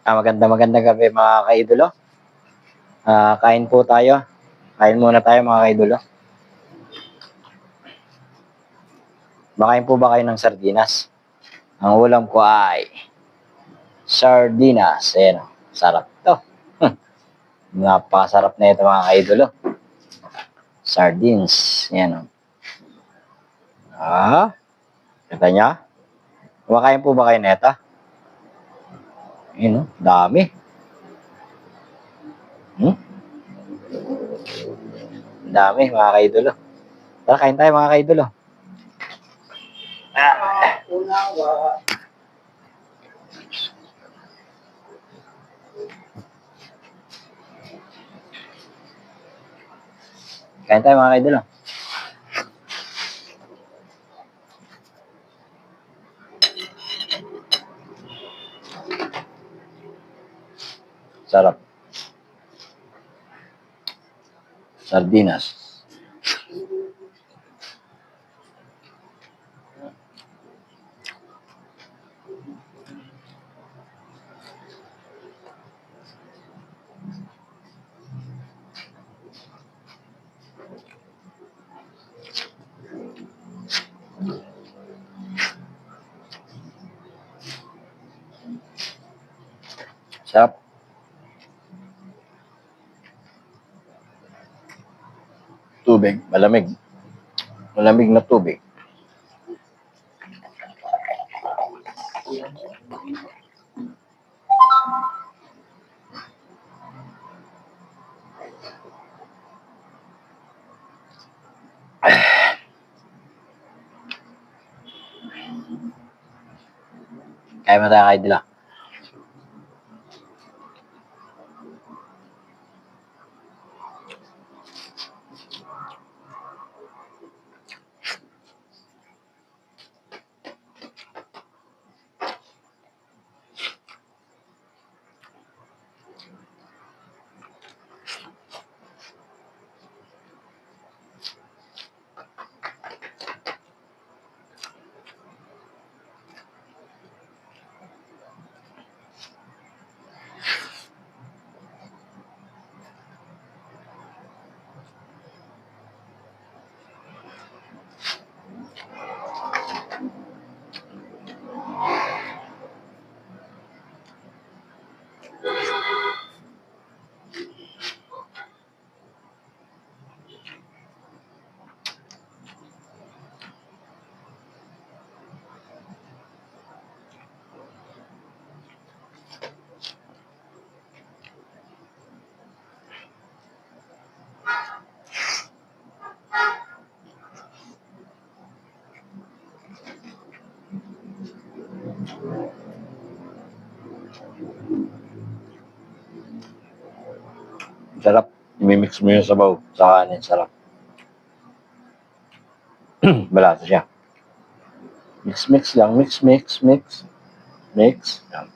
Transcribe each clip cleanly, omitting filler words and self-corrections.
Magandang gabi mga kaidolo. Kain po tayo. Kain muna tayo mga kaidolo. Makain po ba kayo ng sardinas? Ang ulam ko ay sardinas. Ayan, sarap to. Napakasarap na ito mga kaidolo. Sardines. Ayan. Kita niya? Kumakain po ba kayo nito? Ayan, dami. Dami mga kaidolo. Tara, kain tayo mga kaidolo. Kain tayo mga kaidolo. Sarap. Sardinas. Sarap. Tubig, malamig. Malamig na tubig. Kaya mo tayo kaidolo. Sarap. Imimix mo yung sabaw sa kanin. Sarap. Balasa siya. Mix lang. Mix. Yan.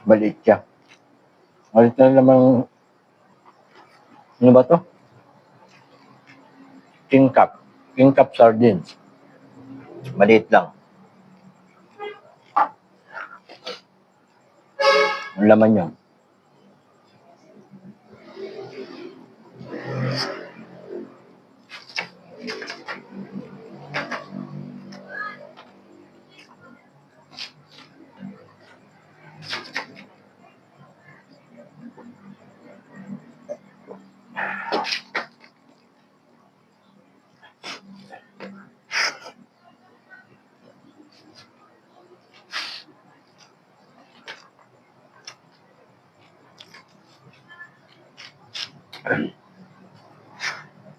Maliit siya. Maliit na namang, ano ba to? King Cup sardines. Maliit lang. Ang laman yun.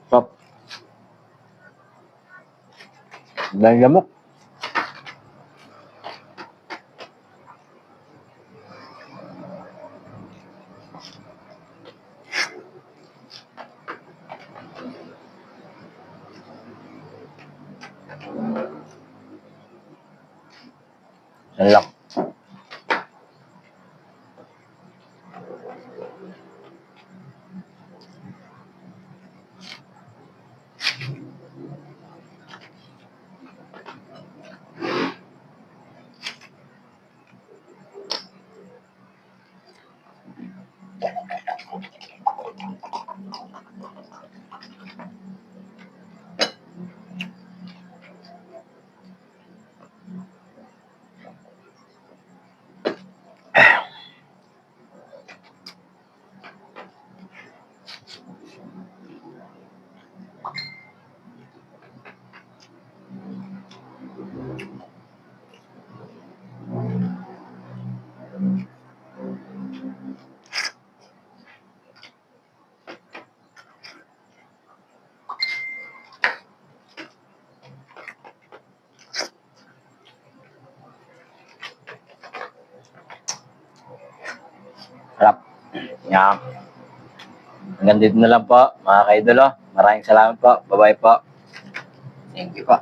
Sarap. Dahil lamok. Yan lang. Sarap. Yan. Hanggang dito na lang po, mga ka-idolo. Maraming salamat po. Bye-bye po. Thank you po.